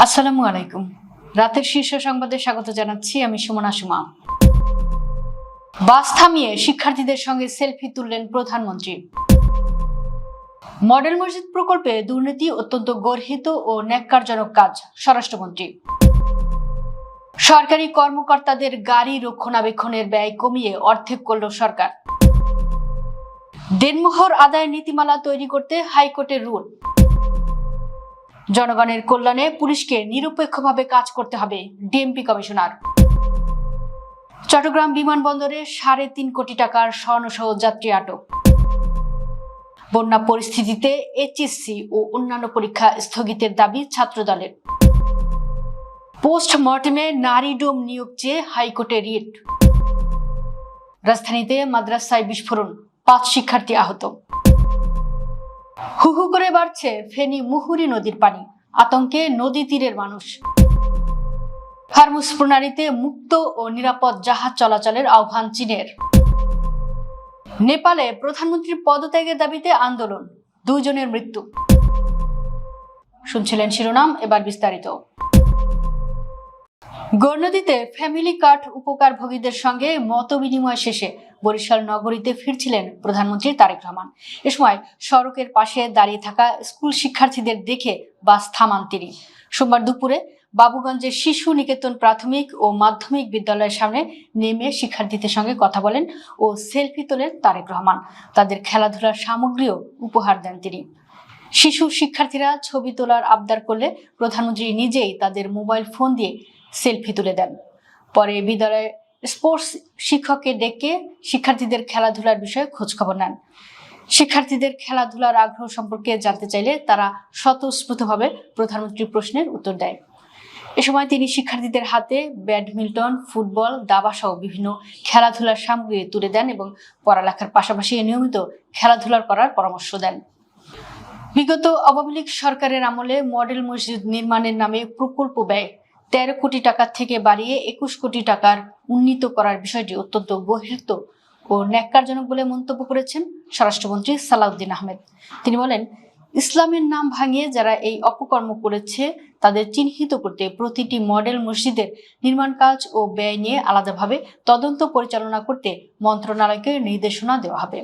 আসসালামু আলাইকুম। রাতের শীর্ষ সংবাদে স্বাগত জানাচ্ছি আমি সুমনা সুমা। বাস থামিয়ে শিক্ষার্থীদের সঙ্গে সেলফি তুললেন প্রধানমন্ত্রী। মডেল মসজিদ প্রকল্পে দুর্নীতি অত্যন্ত গর্হিত ও ন্যাক্কারজনক কাজ, স্বরাষ্ট্রমন্ত্রী। সরকারি কর্মকর্তাদের গাড়ি রক্ষণাবেক্ষণের ব্যয় কমিয়ে অর্ধেক করল সরকার। দেনমোহর আদায় নীতিমালা তৈরি করতে হাইকোর্টের রুল। জনগণের কল্যাণে পুলিশকে নিরপেক্ষভাবে কাজ করতে হবে, ডিএমপি কমিশনার। চট্টগ্রাম বিমানবন্দরে 3.5 কোটি টাকার স্বর্ণসহ যাত্রী আটক। বন্যা পরিস্থিতিতে এইচএসসি ও অন্যান্য পরীক্ষা স্থগিতের দাবি ছাত্রদলের। পোস্টমর্টেমে নারী ডোম নিয়োগ চেয়ে হাইকোর্টে রিট। রাজধানীতে মাদ্রাসায় বিস্ফোরণ, 5 শিক্ষার্থী আহত। হু হু করে বাড়ছে ফেনী মুহুরী নদীর পানি, আতঙ্কে নদী তীরের মানুষ। হরমুজ প্রণালীতে মুক্ত ও নিরাপদ জাহাজ চলাচলের আহ্বান চীনের। নেপালে প্রধানমন্ত্রীর পদত্যাগের দাবিতে আন্দোলন, 2 জনের মৃত্যু। শুনছিলেন শিরোনাম, এবার বিস্তারিত। গৌরনদীতে ফ্যামিলি কার্ড উপকারভোগীদের সঙ্গে মতবিনিময় শেষে বরিশাল নগরীতে ফিরছিলেন প্রধানমন্ত্রী তারেক রহমান। এ সময় সড়কের পাশে দাঁড়িয়ে থাকা স্কুল শিক্ষার্থীদের দেখে বাস থামান তিনি। সোমবার দুপুরে বাবুগঞ্জের শিশু নিকেতন প্রাথমিক ও মাধ্যমিক বিদ্যালয়ের সামনে নেমে শিক্ষার্থীদের সঙ্গে কথা বলেন ও সেলফি তোলেন তারেক রহমান। তাদের খেলাধুলার সামগ্রীও উপহার দেন তিনি। শিশু শিক্ষার্থীরা ছবি তোলার আবদার করলে প্রধানমন্ত্রী নিজেই তাদের মোবাইল ফোন দিয়ে সেলফি তুলে দেন। পরে বিদ্যালয়ে স্পোর্টস শিক্ষককে ডেকে শিক্ষার্থীদের খেলাধুলার বিষয়ে খোঁজখবর নেন। শিক্ষার্থীদের খেলাধুলার আগ্রহ সম্পর্কে জানতে চাইলে তারা স্বতঃস্ফূর্তভাবে প্রধানমন্ত্রীর প্রশ্নের উত্তর দেয়। এ সময় তিনি শিক্ষার্থীদের হাতে ব্যাডমিন্টন, ফুটবল, দাবা সহ বিভিন্ন খেলাধুলার সামগ্রী তুলে দেন এবং পড়ালেখার পাশাপাশি নিয়মিত খেলাধুলা করার পরামর্শ দেন। বিগত আওয়ামী লীগ সরকারের আমলে মডেল মসজিদ নির্মাণের নামে প্রকল্প ব্যয় 13 কোটি টাকা থেকে বাড়িয়ে 21 কোটি টাকার উন্নীত করার বিষয়টি অত্যন্ত গর্হিত ও ন্যাক্কারজনক বলে মন্তব্য করেছেন স্বরাষ্ট্রমন্ত্রী সালাউদ্দিন আহমেদ। তিনি বলেন, ইসলামের নাম ভাঙিয়ে যারা এই অপকর্ম করেছে তাদের চিহ্নিত করতে প্রতিটি মডেল মসজিদের নির্মাণ কাজ ও ব্যয় নিয়ে আলাদাভাবে তদন্ত পরিচালনা করতে মন্ত্রণালয়কে নির্দেশনা দেওয়া হবে।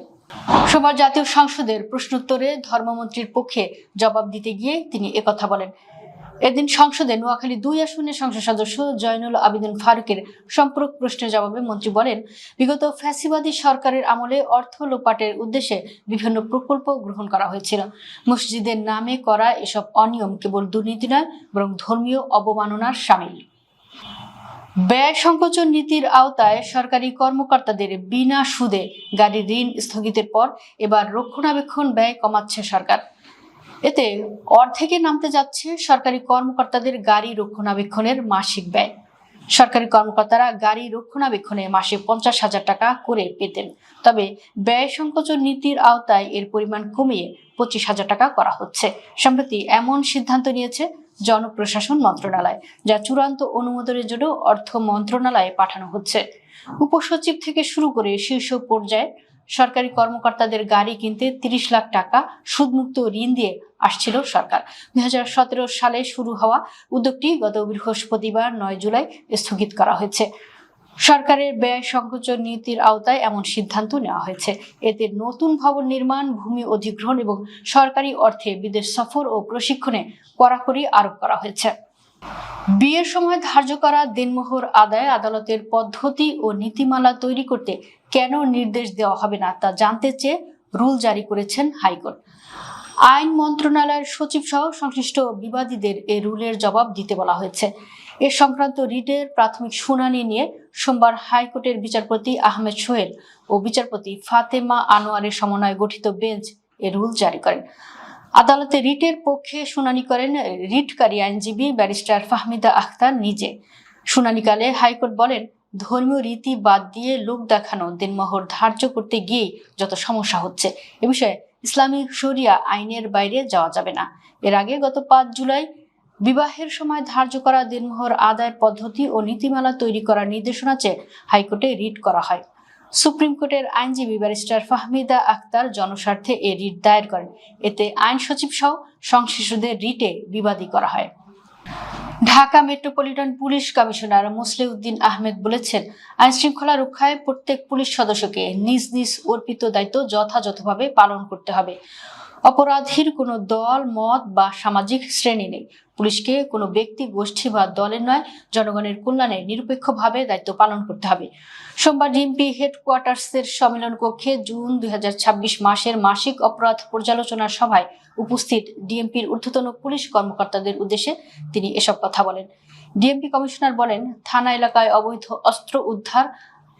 সোমবার জাতীয় সংসদের প্রশ্নোত্তরে ধর্মমন্ত্রীর পক্ষে জবাব দিতে গিয়ে তিনি একথা বলেন। এদিন সংসদে নোয়াখালী 2 আসনের সংসদ সদস্য জয়নুল আবেদিন ফারুকের সম্পূরক প্রশ্নের জবাবে মন্ত্রী বলেন, বিগত ফ্যাসিবাদী সরকারের আমলে অর্থ লোপাটের উদ্দেশ্যে বিভিন্ন প্রকল্প গ্রহণ করা হয়েছিল। মসজিদের নামে করা এসব অনিয়ম কেবল দুর্নীতি নয়, বরং ধর্মীয় অবমাননার শামিল। ব্যয় সংকোচন নীতির আওতায় সরকারি কর্মকর্তাদের বিনা সুদে গাড়ির ঋণ স্থগিতের পর এবার রক্ষণাবেক্ষণ ব্যয় কমাচ্ছে সরকার। এতে অর্ধেকে নামতে যাচ্ছে সরকারি কর্মকর্তাদের গাড়ি রক্ষণাবেক্ষণের মাসিক ব্যয়। সরকারি কর্মকর্তারা গাড়ি রক্ষণাবেক্ষণে মাসে 50,000 টাকা করে পেতেন, তবে ব্যয় সংকোচন নীতির আওতায় এর পরিমাণ কমিয়ে 25,000 টাকা করা হচ্ছে। সম্প্রতি এমন সিদ্ধান্ত নিয়েছে জনপ্রশাসন মন্ত্রণালয়, যা চূড়ান্ত অনুমোদনের জন্য অর্থ মন্ত্রণালয়ে পাঠানো হচ্ছে। উপসচিব থেকে শুরু করে শীর্ষ পর্যায়ে সরকারি কর্মকর্তাদের গাড়ি কিনতে 30 লাখ টাকা সুদমুক্ত ঋণ দিয়ে আসছিল সরকার। 2017 সালে শুরু হওয়া উদ্যোগটি গত বৃহস্পতিবার 9 জুলাই স্থগিত করা হয়েছে। সরকারের ব্যয় সংকোচন নীতির আওতায় এমন সিদ্ধান্ত নেওয়া হয়েছে। এতে নতুন ভবন নির্মাণ, ভূমি অধিগ্রহণ এবং সরকারি অর্থে বিদেশ সফর ও প্রশিক্ষণে কড়াকড়ি আরোপ করা হয়েছে। বিয়ের সময় ধার্য করা দেনমোহর আদায় আদালতের পদ্ধতি ও নীতিমালা তৈরি করতে কেন নির্দেশ দেওয়া হবে না তা জানতে চেয়ে রুল জারি করেছেন হাইকোর্ট। আইন মন্ত্রণালয়ের সচিব সহ সংশ্লিষ্ট বিবাদীদের এ রুলের জবাব দিতে বলা হয়েছে। এ সংক্রান্ত রিটের প্রাথমিক শুনানি নিয়ে সোমবার হাইকোর্টের বিচারপতি আহমেদ সোহেল ও বিচারপতি ফাতেমা আনোয়ারের সমন্বয়ে গঠিত বেঞ্চ এ রুল জারি করেন। আদালতে রিটের পক্ষে শুনানি করেন রিটকারী আইনজীবী ব্যারিস্টার ফাহমিদা আখতার নিজে। শুনানিকালে হাইকোর্ট বলেন, ধর্মীয় রীতি বাদ দিয়ে লোক দেখানো দেনমোহর ধার্য করতে গিয়েই যত সমস্যা হচ্ছে। এ বিষয়ে ইসলামিক শরিয়া আইনের বাইরে যাওয়া যাবে না। এর আগে গত 5 জুলাই বিবাহের সময় ধার্য করা দেনমোহর আদায়ের পদ্ধতি ও নীতিমালা তৈরি করার নির্দেশনা চেয়ে হাইকোর্টে রিট করা হয়। সুপ্রিম কোর্টের আইনজীবী ব্যারিস্টার ফাহমিদা আখতার জনস্বার্থে এ রিট দায়ের করেন। এতে আইন সচিব সহ সংশ্লিষ্টদের রিটে বিবাদী করা হয়। Dhaka metropolitan police commissioner Musliuddin Ahmed বলেছেন, আইন শৃঙ্খলা রক্ষায় প্রত্যেক পুলিশ সদস্যকে নিজ নিজ অর্পিত দায়িত্ব যথাযথভাবে পালন করতে হবে। অপরাধীর কোনো দল, মত বা সামাজিক শ্রেণী নেই। পুলিশকে কোনো ব্যক্তি, গোষ্ঠী বা দলের নয়, জনগণের কল্যাণে নিরপেক্ষভাবে দায়িত্ব পালন করতে হবে। সোমবার ডিএমপি হেডকোয়ার্টার্সের সম্মেলন কক্ষে জুন 2026 মাসের মাসিক অপরাধ পর্যালোচনা সভায় উপস্থিত ডিএমপির ঊর্ধ্বতন পুলিশ কর্মকর্তাদের উদ্দেশ্যে তিনি এসব কথা বলেন। ডিএমপি কমিশনার বলেন, থানা এলাকায় অবৈধ অস্ত্র উদ্ধার,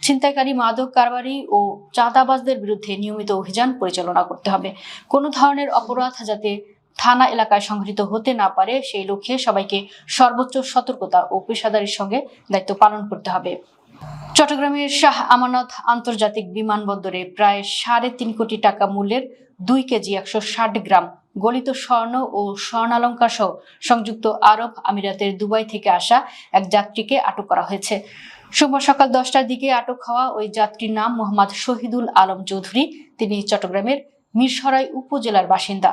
ছিনতাইকারী, মাদক কারবারি ও চাঁদাবাজদের বিরুদ্ধে নিয়মিত অভিযান পরিচালনা করতে হবে। কোনো ধরনের অপরাধ যাতে থানা এলাকায় সংঘটিত হতে না পারে, সেই লক্ষ্যে সবাইকে সর্বোচ্চ সতর্কতা ও পেশাদারির সঙ্গে দায়িত্ব পালন করতে হবে। চট্টগ্রামের শাহ আমানত আন্তর্জাতিক বিমানবন্দরে প্রায় 3.5 কোটি টাকা মূল্যের 2 কেজি 160 গ্রাম গলিত স্বর্ণ ও স্বর্ণালঙ্কার সহ সংযুক্ত আরব আমিরাতের দুবাই থেকে আসা এক যাত্রীকে আটক করা হয়েছে। সোমবার সকাল 10টার দিকে আটক হওয়া ওই যাত্রীর নাম মোহাম্মদ শহীদুল আলম চৌধুরী। তিনি চট্টগ্রামের মিরসরাই উপজেলার বাসিন্দা।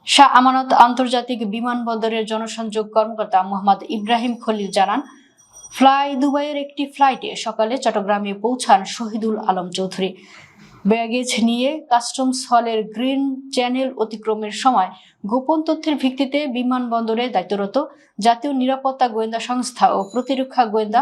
শাহ আমানত আন্তর্জাতিক বিমানবন্দরের জনসংযোগ কর্মকর্তা মোহাম্মদ ইব্রাহিম খলিল জানান, ফ্লাই দুবাইয়ের একটি ফ্লাইটে সকালে চট্টগ্রামে পৌঁছান শহীদুল আলম চৌধুরী। ব্যাগেজ নিয়ে কাস্টমস হলের গ্রিন চ্যানেল অতিক্রমের সময় গোপন তথ্যের ভিত্তিতে বিমানবন্দরে দায়িত্বরত জাতীয় নিরাপত্তা গোয়েন্দা সংস্থা ও প্রতিরক্ষা গোয়েন্দা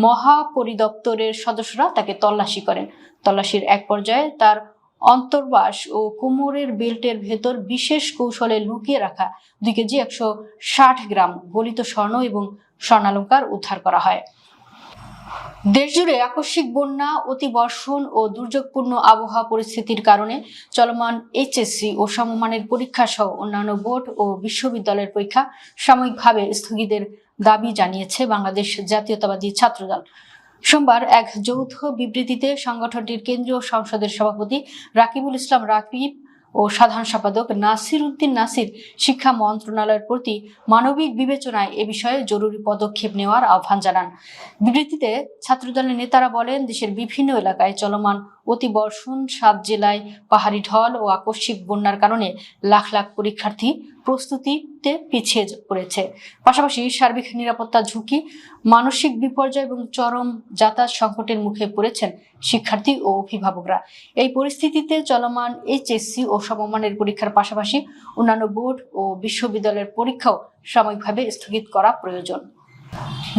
মহাপরিদপ্তরের সদস্যরা তাকে তল্লাশি করেন। তল্লাশির এক পর্যায়ে তার অন্তর্বাস ও কোমরের বেল্টের ভেতর বিশেষ কৌশলে লুকিয়ে রাখা 2 কেজি 160 গ্রাম গলিত স্বর্ণ এবং স্বর্ণালঙ্কার উদ্ধার করা হয়। দেশজুড়ে আকস্মিক বন্যা, অতিবর্ষণ ও দুর্যোগপূর্ণ আবহাওয়া পরিস্থিতির কারণে চলমান এইচএসসি ও সমমানের পরীক্ষা সহ অন্যান্য বোর্ড ও বিশ্ববিদ্যালয়ের পরীক্ষা সাময়িকভাবে স্থগিতের দাবি জানিয়েছে বাংলাদেশ জাতীয়তাবাদী ছাত্রদল। সোমবার এক যৌথ বিবৃতিতে সংগঠনটির কেন্দ্রীয় সংসদের সভাপতি রাকিবুল ইসলাম রাকিব ও সাধারণ সম্পাদক নাসির উদ্দিন নাসির শিক্ষা মন্ত্রণালয়ের প্রতি মানবিক বিবেচনায় এ বিষয়ে জরুরি পদক্ষেপ নেওয়ার আহ্বান জানান। বিবৃতিতে ছাত্রদলের নেতারা বলেন, দেশের বিভিন্ন এলাকায় চলমান অতিবর্ষণ, 7 জেলায় পাহাড়ি ঢল ও আকস্মিক বন্যার কারণে লাখ লাখ পরীক্ষার্থী প্রস্তুতিতে পিছিয়ে পড়েছে। পাশাপাশি সার্বিক নিরাপত্তা ঝুঁকি, মানসিক বিপর্যয় এবং চরম যাতায়াত সংকটের মুখে পড়েছেন শিক্ষার্থী ও অভিভাবকরা। এই পরিস্থিতিতে চলমান এইচএসসি ও সমমানের পরীক্ষার পাশাপাশি অন্যান্য বোর্ড ও বিশ্ববিদ্যালয়ের পরীক্ষাও সাময়িকভাবে স্থগিত করা প্রয়োজন।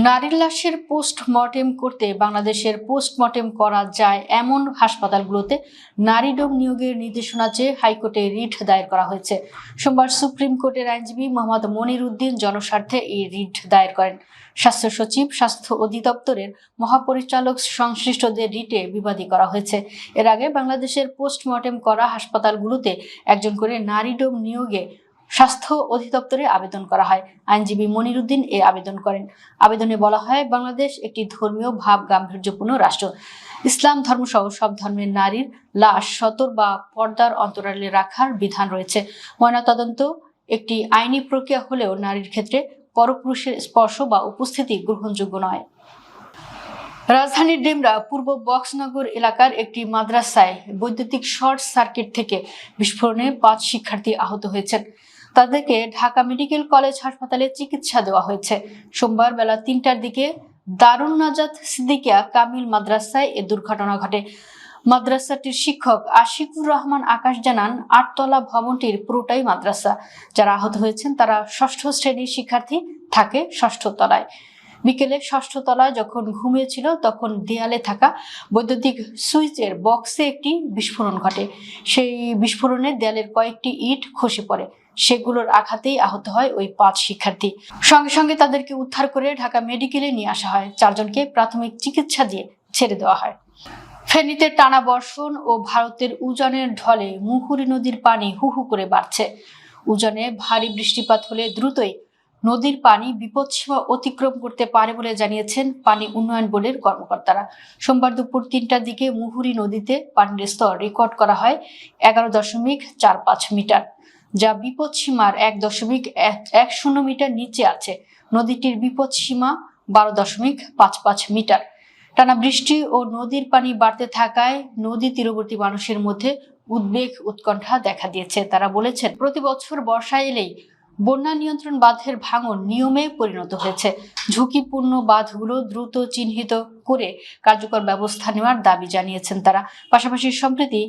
নারীর লাশের পোস্টমর্টেম করতে বাংলাদেশের পোস্টমর্টেম করা যায় এমন হাসপাতালগুলোতে নারী ডোম নিয়োগের নির্দেশনা চেয়ে হাইকোর্টে রিট দায়ের করা হয়েছে। সোমবার সুপ্রিম কোর্টের আইনজীবী মোহাম্মদ মনির উদ্দিন জনস্বার্থে এই রিট দায়ের করেন। স্বাস্থ্য সচিব, স্বাস্থ্য অধিদপ্তরের মহাপরিচালক সংশ্লিষ্টদের রিটে বিবাদী করা হয়েছে। এর আগে বাংলাদেশের পোস্টমর্টেম করা হাসপাতালগুলোতে একজন করে নারী ডোম নিয়োগে স্বাস্থ্য অধিদপ্তরে আবেদন করা হয়। আইনজীবী মনির উদ্দিন এ আবেদন করেন। আবেদনে বলা হয়, বাংলাদেশ একটি ধর্মীয় ভাব গাম্ভীর্যপূর্ণ রাষ্ট্র। ইসলাম ধর্মসহ সব ধর্মের নারীর লাশ সতর বা পর্দার অন্তরালে রাখার বিধান রয়েছে। ময়নাতদন্ত একটি আইনি প্রক্রিয়া হলেও নারীর ক্ষেত্রে পরপুরুষের স্পর্শ বা উপস্থিতি গ্রহণযোগ্য নয়। রাজধানীর ডেমরা পূর্ব বক্সনগর এলাকার একটি মাদ্রাসায় বৈদ্যুতিক শর্ট সার্কিট থেকে বিস্ফোরণে 5 শিক্ষার্থী আহত হয়েছেন। তাদেরকে ঢাকা মেডিকেল কলেজ হাসপাতালে চিকিৎসা দেওয়া হয়েছে। সোমবার বেলা 3টার দিকে দারুন নাজাত সিদ্দিকিয়া কামিল মাদ্রাসায় এ দুর্ঘটনা ঘটে। মাদ্রাসাটির শিক্ষক আশিকুর রহমান আকাশ জানান, 8তলা ভবনটির পুরোটাই মাদ্রাসা। যারা আহত হয়েছেন তারা 6ষ্ঠ শ্রেণীর শিক্ষার্থী, থাকে 6ষ্ঠ তলায়। বিকেলে 6ষ্ঠ তলায় যখন ঘুমিয়েছিল তখন দেয়ালে থাকা বৈদ্যুতিক সুইচের বক্সে একটি বিস্ফোরণ ঘটে। সেই বিস্ফোরণে দেয়ালের কয়েকটি ইট খসে পড়ে। সেগুলোর আঘাতেই আহত হয় ওই 5 শিক্ষার্থী। সঙ্গে সঙ্গে তাদেরকে উদ্ধার করে ঢাকা মেডিকেলে নিয়ে আসা হয়। 4 জনকে প্রাথমিক চিকিৎসা দিয়ে ছেড়ে দেওয়া হয়। ফেনীতে টানা বর্ষণ ও ভারতের উজানের ঢলে মুহুরী নদীর পানি হু হু করে বাড়ছে। উজানে ভারী বৃষ্টিপাত হলে দ্রুতই নদীর পানি বিপদসীমা অতিক্রম করতে পারে বলে জানিয়েছেন পানি উন্নয়ন বোর্ডের কর্মকর্তারা। সোমবার দুপুর 3টার দিকে মুহুরী নদীতে পানির স্তর রেকর্ড করা হয় 11.45 মিটার, যা বিপদসীমার 1.10 মিটার নিচে আছে। নদীটির বিপদসীমা 12.55 মিটার। টানা বৃষ্টি ও নদীর পানি বাড়তে থাকায় নদী তীরবর্তী মানুষের মধ্যে উদ্বেগ, উৎকণ্ঠা দেখা দিয়েছে। তারা বলেছেন, প্রতি বছর বর্ষা এলেই বন্যা নিয়ন্ত্রণ বাঁধের ভাঙন নিয়মে পরিণত হয়েছে। ঝুঁকিপূর্ণ বাঁধগুলো দ্রুত চিহ্নিত করে কার্যকর ব্যবস্থা নেওয়ার দাবি জানিয়েছেন তারা। পাশাপাশি সম্প্রতি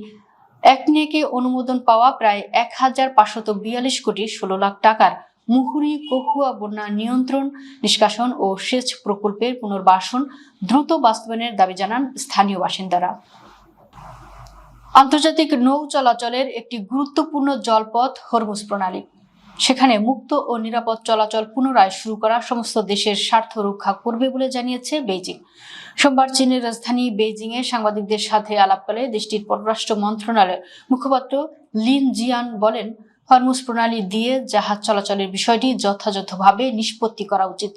একনেকে অনুমোদন পাওয়া প্রায় ১,৫৪২ কোটি ১৬ লাখ টাকার মুহুরী কহুয়া বন্যা নিয়ন্ত্রণ, নিষ্কাশন ও সেচ প্রকল্পের পুনর্বাসন দ্রুত বাস্তবায়নের দাবি জানান স্থানীয় বাসিন্দারা। আন্তর্জাতিক নৌ চলাচলের একটি গুরুত্বপূর্ণ জলপথ হরমুজ প্রণালী। সেখানে মুক্ত ও নিরাপদ চলাচল পুনরায় শুরু করা সমস্ত দেশের স্বার্থ রক্ষা করবে বলে জানিয়েছে বেইজিং। সোমবার চীনের রাজধানী বেইজিংয়ে সাংবাদিকদের সাথে আলাপকালে দেশটির পররাষ্ট্র মন্ত্রণালয়ের মুখপাত্র লিন জিয়ান বলেন, হরমুজ প্রণালী দিয়ে জাহাজ চলাচলের বিষয়টি যথাযথভাবে নিষ্পত্তি করা উচিত।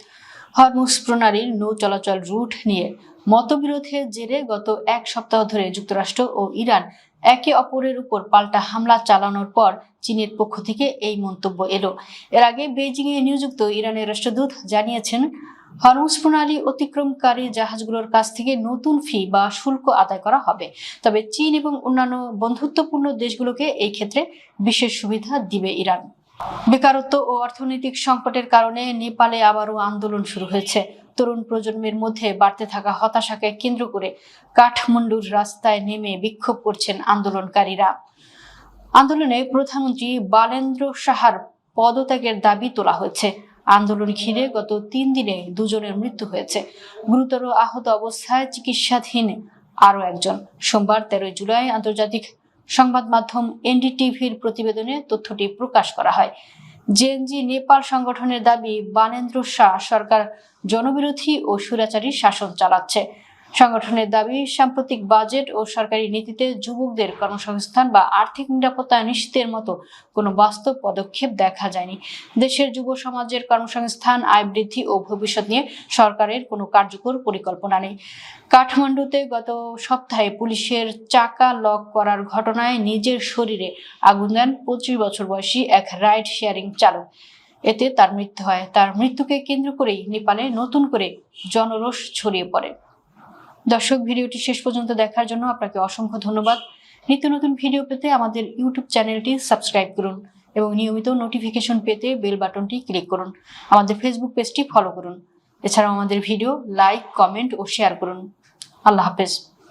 হরমুজ প্রণালীর নৌ চলাচল রুট নিয়ে মতবিরোধের জেরে গত এক সপ্তাহ ধরে যুক্তরাষ্ট্র ও ইরান একে অপরের উপর পাল্টা হামলা চালানোর পর চীনের পক্ষ থেকে এই মন্তব্য এলো। এর আগে বেইজিংয়ে নিযুক্ত ইরানের রাষ্ট্রদূত জানিয়েছেন, হরমুজ প্রণালী অতিক্রমকারী জাহাজগুলোর কাছ থেকে নতুন ফি বা শুল্ক আদায় করা হবে, তবে চীন এবং অন্যান্য বন্ধুত্বপূর্ণ দেশগুলোকে এই ক্ষেত্রে বিশেষ সুবিধা দিবে ইরান। বেকারত্ব ও অর্থনৈতিক সংকটের কারণে নেপালে আবারও আন্দোলন শুরু হয়েছে। তরুণ প্রজন্মের মধ্যে বাড়তে থাকা হতাশাকে কেন্দ্র করে কাঠমান্ডুর রাস্তায় নেমে বিক্ষোভ করছেন আন্দোলনকারীরা। আন্দোলনে প্রধানমন্ত্রী বালেন্দ্র শাহর পদত্যাগের দাবি তোলা হয়েছে। আন্দোলন ঘিরে গত ৩ দিনে 2 জনের মৃত্যু হয়েছে। গুরুতর আহত অবস্থায় চিকিৎসাধীন আরও একজন। সোমবার 13 জুলাই আন্তর্জাতিক সংবাদ মাধ্যম এনডিটিভির প্রতিবেদনে তথ্যটি প্রকাশ করা হয়। জেএনজি নেপাল সংগঠনের দাবি, বানেন্দ্র শাহ সরকার জনবিরোধী ও স্বৈরাচারী শাসন চালাচ্ছে। সংগঠনের দাবি, সাম্প্রতিক বাজেট ও সরকারি নীতিতে যুবকদের কর্মসংস্থান বা আর্থিক নিরাপত্তা নিশ্চিতের মতো কোনো বাস্তব পদক্ষেপ দেখা যায়নি। দেশের যুব সমাজের কর্মসংস্থান, আয় বৃদ্ধি ও ভবিষ্যৎ নিয়ে সরকারের কোনো কার্যকর পরিকল্পনা নেই। কাঠমান্ডুতে গত সপ্তাহে পুলিশের চাকা লক করার ঘটনায় নিজের শরীরে আগুন দেন 25 বছর বয়সী এক রাইড শেয়ারিং চালক। এতে তার মৃত্যু হয়। তার মৃত্যুকে কেন্দ্র করেই নেপালে নতুন করে জনরোষ ছড়িয়ে পড়ে। দর্শক, ভিডিওটি শেষ পর্যন্ত দেখার জন্য আপনাকে অসংখ্য ধন্যবাদ। নিত্য নতুন ভিডিও পেতে আমাদের ইউটিউব চ্যানেলটি সাবস্ক্রাইব করুন এবং নিয়মিত নোটিফিকেশন পেতে বেল বাটনটি ক্লিক করুন। আমাদের ফেসবুক পেজটি ফলো করুন। এছাড়াও আমাদের ভিডিও লাইক, কমেন্ট ও শেয়ার করুন। আল্লাহ হাফেজ।